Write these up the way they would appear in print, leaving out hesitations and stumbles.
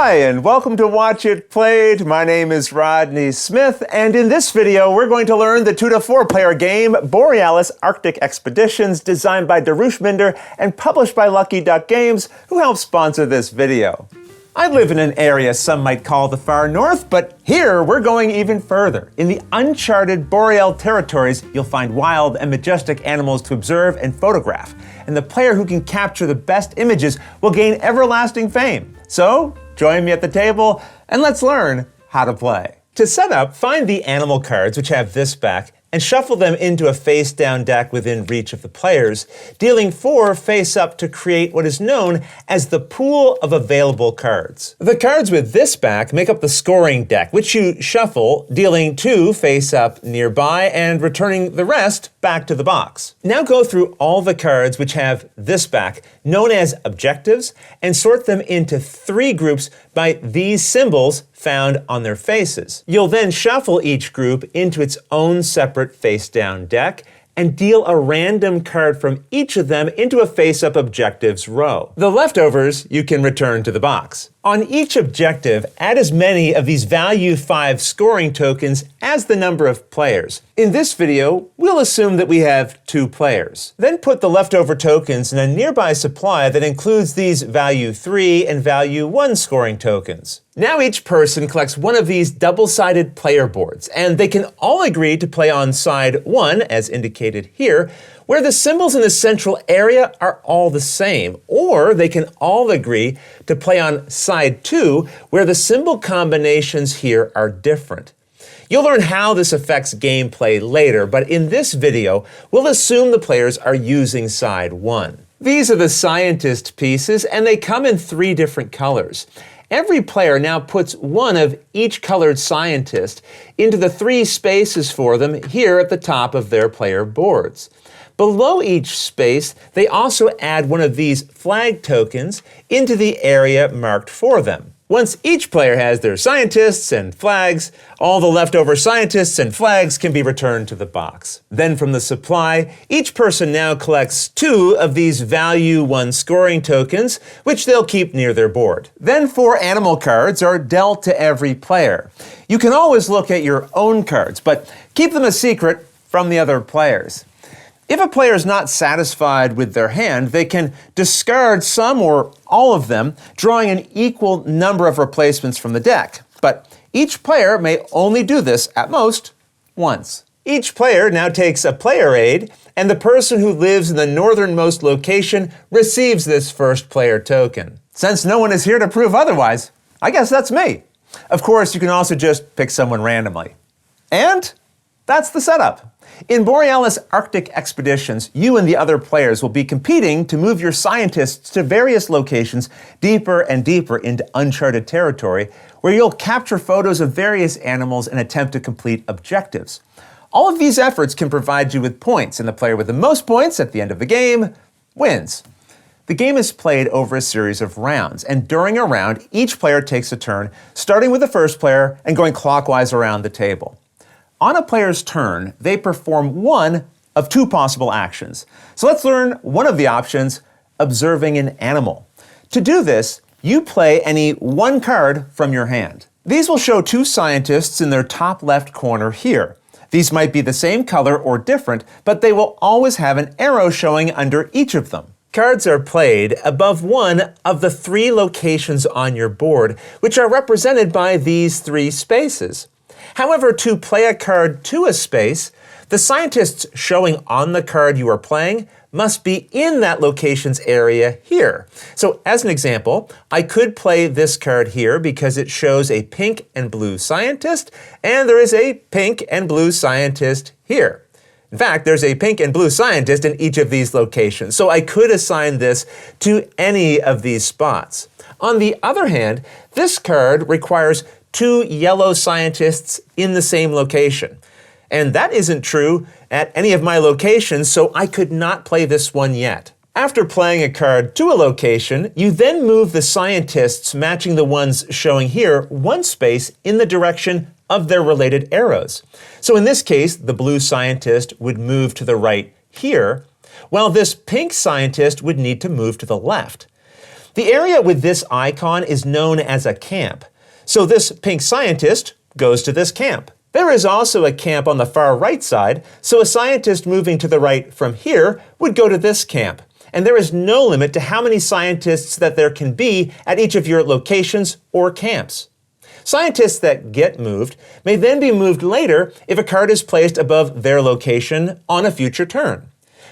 Hi, and welcome to Watch It Played. My name is Rodney Smith, and in this video, we're going to learn the 2 to 4 player game, Borealis Arctic Expeditions, designed by Darush Minder and published by Lucky Duck Games, who helped sponsor this video. I live in an area some might call the far north, but here we're going even further. In the uncharted boreal territories, you'll find wild and majestic animals to observe and photograph, and the player who can capture the best images will gain everlasting fame. So, join me at the table and let's learn how to play. To set up, find the animal cards, which have this back, and shuffle them into a face-down deck within reach of the players, dealing 4 face-up to create what is known as the pool of available cards. The cards with this back make up the scoring deck, which you shuffle, dealing 2 face-up nearby and returning the rest back to the box. Now go through all the cards which have this back, known as objectives, and sort them into 3 groups by these symbols found on their faces. You'll then shuffle each group into its own separate face-down deck and deal a random card from each of them into a face-up objectives row. The leftovers you can return to the box. On each objective, add as many of these value 5 scoring tokens as the number of players. In this video, we'll assume that we have 2 players. Then put the leftover tokens in a nearby supply that includes these value 3 and value 1 scoring tokens. Now each person collects one of these double-sided player boards, and they can all agree to play on side 1, as indicated here, where the symbols in the central area are all the same, or they can all agree to play on side 2, where the symbol combinations here are different. You'll learn how this affects gameplay later, but in this video, we'll assume the players are using side 1. These are the scientist pieces, and they come in 3 different colors. Every player now puts one of each colored scientist into the 3 spaces for them here at the top of their player boards. Below each space, they also add one of these flag tokens into the area marked for them. Once each player has their scientists and flags, all the leftover scientists and flags can be returned to the box. Then from the supply, each person now collects 2 of these value 1 scoring tokens, which they'll keep near their board. Then 4 animal cards are dealt to every player. You can always look at your own cards, but keep them a secret from the other players. If a player is not satisfied with their hand, they can discard some or all of them, drawing an equal number of replacements from the deck. But each player may only do this, at most, once. Each player now takes a player aid, and the person who lives in the northernmost location receives this first player token. Since no one is here to prove otherwise, I guess that's me. Of course, you can also just pick someone randomly. And that's the setup. In Borealis Arctic Expeditions, you and the other players will be competing to move your scientists to various locations deeper and deeper into uncharted territory, where you'll capture photos of various animals and attempt to complete objectives. All of these efforts can provide you with points, and the player with the most points at the end of the game wins. The game is played over a series of rounds, and during a round, each player takes a turn, starting with the first player and going clockwise around the table. On a player's turn, they perform one of 2 possible actions. So let's learn one of the options, observing an animal. To do this, you play any 1 card from your hand. These will show 2 scientists in their top left corner here. These might be the same color or different, but they will always have an arrow showing under each of them. Cards are played above one of the 3 locations on your board, which are represented by these 3 spaces. However, to play a card to a space, the scientists showing on the card you are playing must be in that location's area here. So as an example, I could play this card here because it shows a pink and blue scientist, and there is a pink and blue scientist here. In fact, there's a pink and blue scientist in each of these locations, so I could assign this to any of these spots. On the other hand, this card requires 2 yellow scientists in the same location. And that isn't true at any of my locations, so I could not play this one yet. After playing a card to a location, you then move the scientists matching the ones showing here 1 space in the direction of their related arrows. So in this case, the blue scientist would move to the right here, while this pink scientist would need to move to the left. The area with this icon is known as a camp. So this pink scientist goes to this camp. There is also a camp on the far right side, so a scientist moving to the right from here would go to this camp. And there is no limit to how many scientists that there can be at each of your locations or camps. Scientists that get moved may then be moved later if a card is placed above their location on a future turn.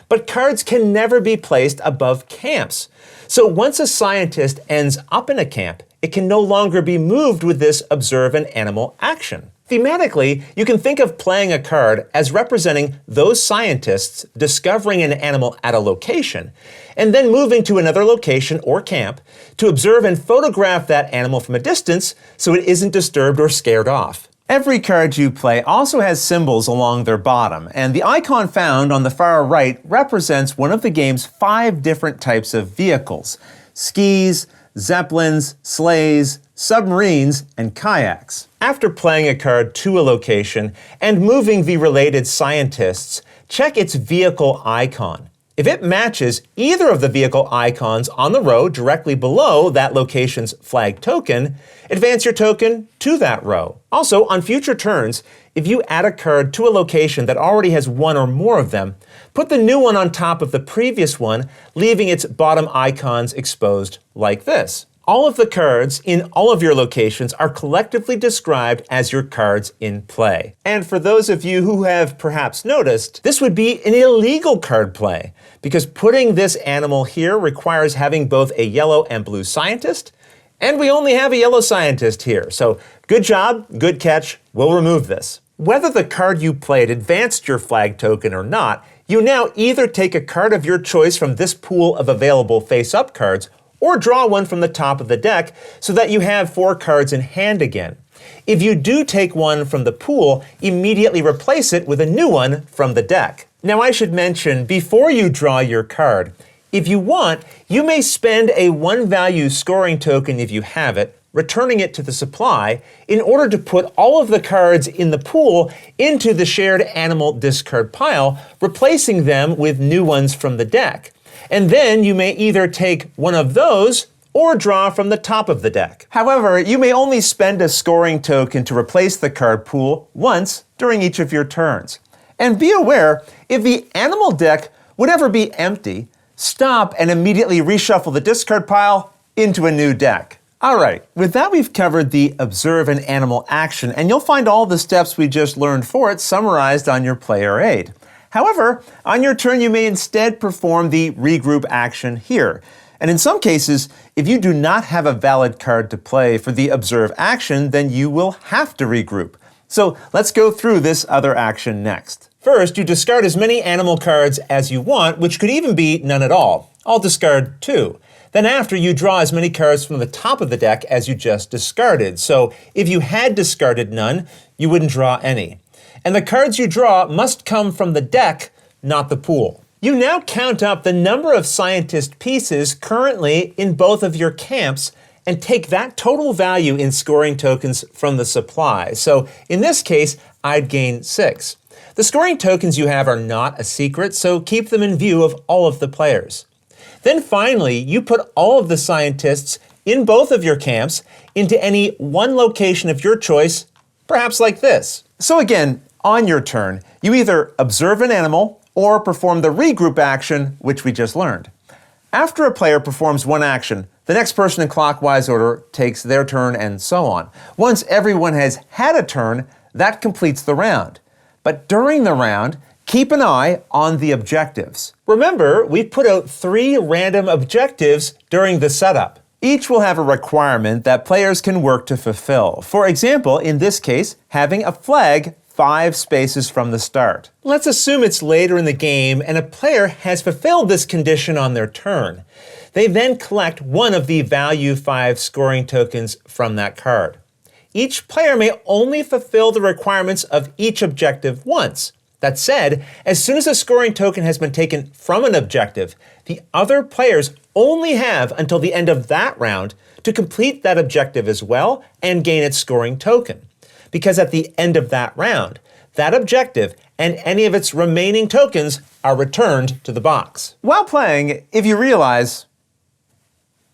But cards can never be placed above camps. So once a scientist ends up in a camp, it can no longer be moved with this observe an animal action. Thematically, you can think of playing a card as representing those scientists discovering an animal at a location, and then moving to another location or camp to observe and photograph that animal from a distance so it isn't disturbed or scared off. Every card you play also has symbols along their bottom, and the icon found on the far right represents one of the game's 5 different types of vehicles: skis, zeppelins, sleighs, submarines, and kayaks. After playing a card to a location and moving the related scientists, check its vehicle icon. If it matches either of the vehicle icons on the row directly below that location's flag token, advance your token to that row. Also, on future turns, if you add a card to a location that already has one or more of them, put the new one on top of the previous one, leaving its bottom icons exposed like this. All of the cards in all of your locations are collectively described as your cards in play. And for those of you who have perhaps noticed, this would be an illegal card play, because putting this animal here requires having both a yellow and blue scientist, and we only have a yellow scientist here. So good job, good catch, we'll remove this. Whether the card you played advanced your flag token or not, you now either take a card of your choice from this pool of available face-up cards, or draw one from the top of the deck so that you have 4 cards in hand again. If you do take one from the pool, immediately replace it with a new one from the deck. Now I should mention, before you draw your card, if you want, you may spend a 1-value scoring token if you have it, returning it to the supply, in order to put all of the cards in the pool into the shared animal discard pile, replacing them with new ones from the deck. And then you may either take one of those or draw from the top of the deck. However, you may only spend a scoring token to replace the card pool once during each of your turns. And be aware, if the animal deck would ever be empty, stop and immediately reshuffle the discard pile into a new deck. All right, with that we've covered the observe an animal action, and you'll find all the steps we just learned for it summarized on your player aid. However, on your turn, you may instead perform the regroup action here. And in some cases, if you do not have a valid card to play for the observe action, then you will have to regroup. So let's go through this other action next. First, you discard as many animal cards as you want, which could even be none at all. I'll discard 2. Then after, you draw as many cards from the top of the deck as you just discarded. So if you had discarded none, you wouldn't draw any. And the cards you draw must come from the deck, not the pool. You now count up the number of scientist pieces currently in both of your camps and take that total value in scoring tokens from the supply. So in this case, I'd gain 6. The scoring tokens you have are not a secret, so keep them in view of all of the players. Then finally, you put all of the scientists in both of your camps into any one location of your choice, perhaps like this. So again, on your turn, you either observe an animal or perform the regroup action, which we just learned. After a player performs one action, the next person in clockwise order takes their turn and so on. Once everyone has had a turn, that completes the round. But during the round, keep an eye on the objectives. Remember, we put out 3 random objectives during the setup. Each will have a requirement that players can work to fulfill. For example, in this case, having a flag 5 spaces from the start. Let's assume it's later in the game and a player has fulfilled this condition on their turn. They then collect one of the value 5 scoring tokens from that card. Each player may only fulfill the requirements of each objective once. That said, as soon as a scoring token has been taken from an objective, the other players only have until the end of that round to complete that objective as well and gain its scoring token. Because at the end of that round, that objective and any of its remaining tokens are returned to the box. While playing, if you realize,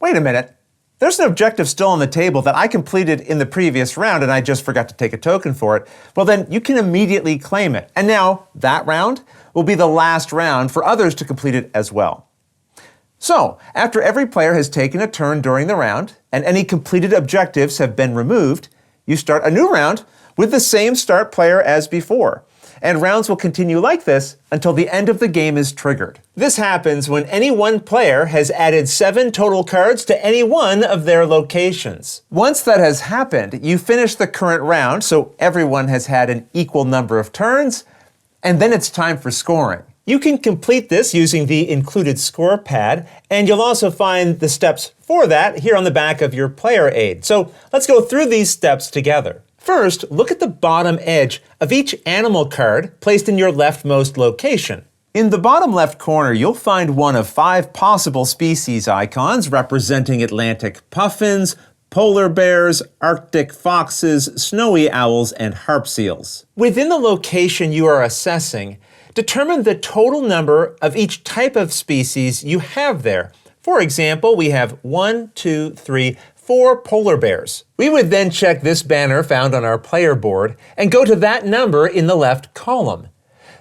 Wait a minute. There's an objective still on the table that I completed in the previous round and I just forgot to take a token for it. Well, then you can immediately claim it. And now that round will be the last round for others to complete it as well. So, after every player has taken a turn during the round and any completed objectives have been removed, you start a new round with the same start player as before. And rounds will continue like this until the end of the game is triggered. This happens when any one player has added 7 total cards to any one of their locations. Once that has happened, you finish the current round, so everyone has had an equal number of turns, and then it's time for scoring. You can complete this using the included score pad, and you'll also find the steps for that here on the back of your player aid. So let's go through these steps together. First, look at the bottom edge of each animal card placed in your leftmost location. In the bottom left corner, you'll find one of 5 possible species icons representing Atlantic puffins, polar bears, Arctic foxes, snowy owls, and harp seals. Within the location you are assessing, determine the total number of each type of species you have there. For example, we have 1, 2, 3, 4 polar bears. We would then check this banner found on our player board and go to that number in the left column.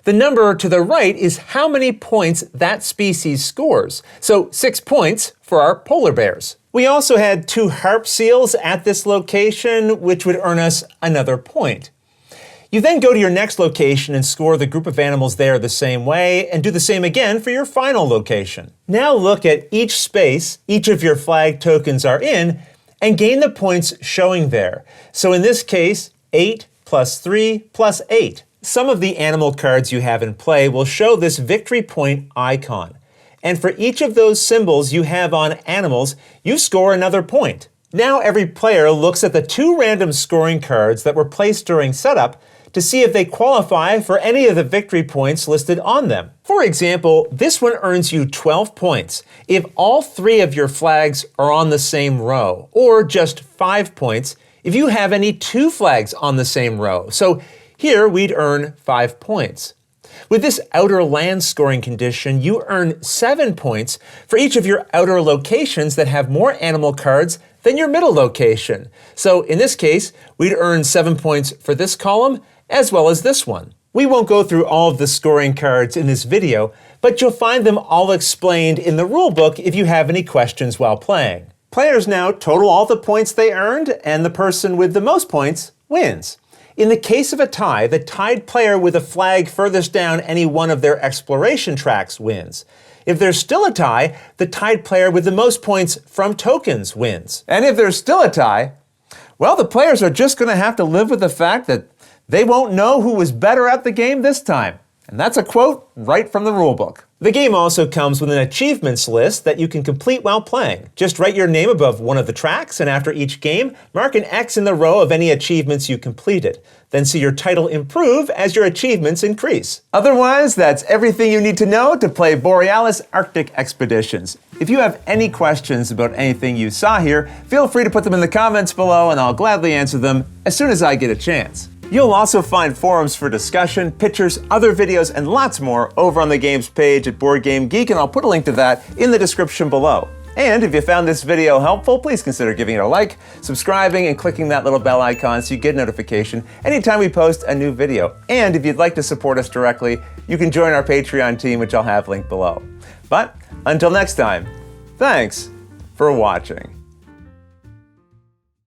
The number to the right is how many points that species scores. So 6 points for our polar bears. We also had 2 harp seals at this location, which would earn us another point. You then go to your next location and score the group of animals there the same way, and do the same again for your final location. Now look at each space each of your flag tokens are in, and gain the points showing there. So in this case, 8 plus 3 plus 8. Some of the animal cards you have in play will show this victory point icon. And for each of those symbols you have on animals, you score another point. Now every player looks at the 2 random scoring cards that were placed during setup to see if they qualify for any of the victory points listed on them. For example, this one earns you 12 points if all 3 of your flags are on the same row, or just 5 points if you have any 2 flags on the same row. So here we'd earn 5 points. With this outer land scoring condition, you earn 7 points for each of your outer locations that have more animal cards than your middle location. So in this case, we'd earn 7 points for this column as well as this one. We won't go through all of the scoring cards in this video, but you'll find them all explained in the rulebook if you have any questions while playing. Players now total all the points they earned, and the person with the most points wins. In the case of a tie, the tied player with a flag furthest down any one of their exploration tracks wins. If there's still a tie, the tied player with the most points from tokens wins. And if there's still a tie, well, the players are just going to have to live with the fact that they won't know who was better at the game this time. And that's a quote right from the rulebook. The game also comes with an achievements list that you can complete while playing. Just write your name above one of the tracks, and after each game, mark an X in the row of any achievements you completed. Then see your title improve as your achievements increase. Otherwise, that's everything you need to know to play Borealis Arctic Expeditions. If you have any questions about anything you saw here, feel free to put them in the comments below and I'll gladly answer them as soon as I get a chance. You'll also find forums for discussion, pictures, other videos, and lots more over on the games page at Board Game Geek, and I'll put a link to that in the description below. And if you found this video helpful, please consider giving it a like, subscribing, and clicking that little bell icon so you get notification anytime we post a new video. And if you'd like to support us directly, you can join our Patreon team, which I'll have linked below. But until next time, thanks for watching.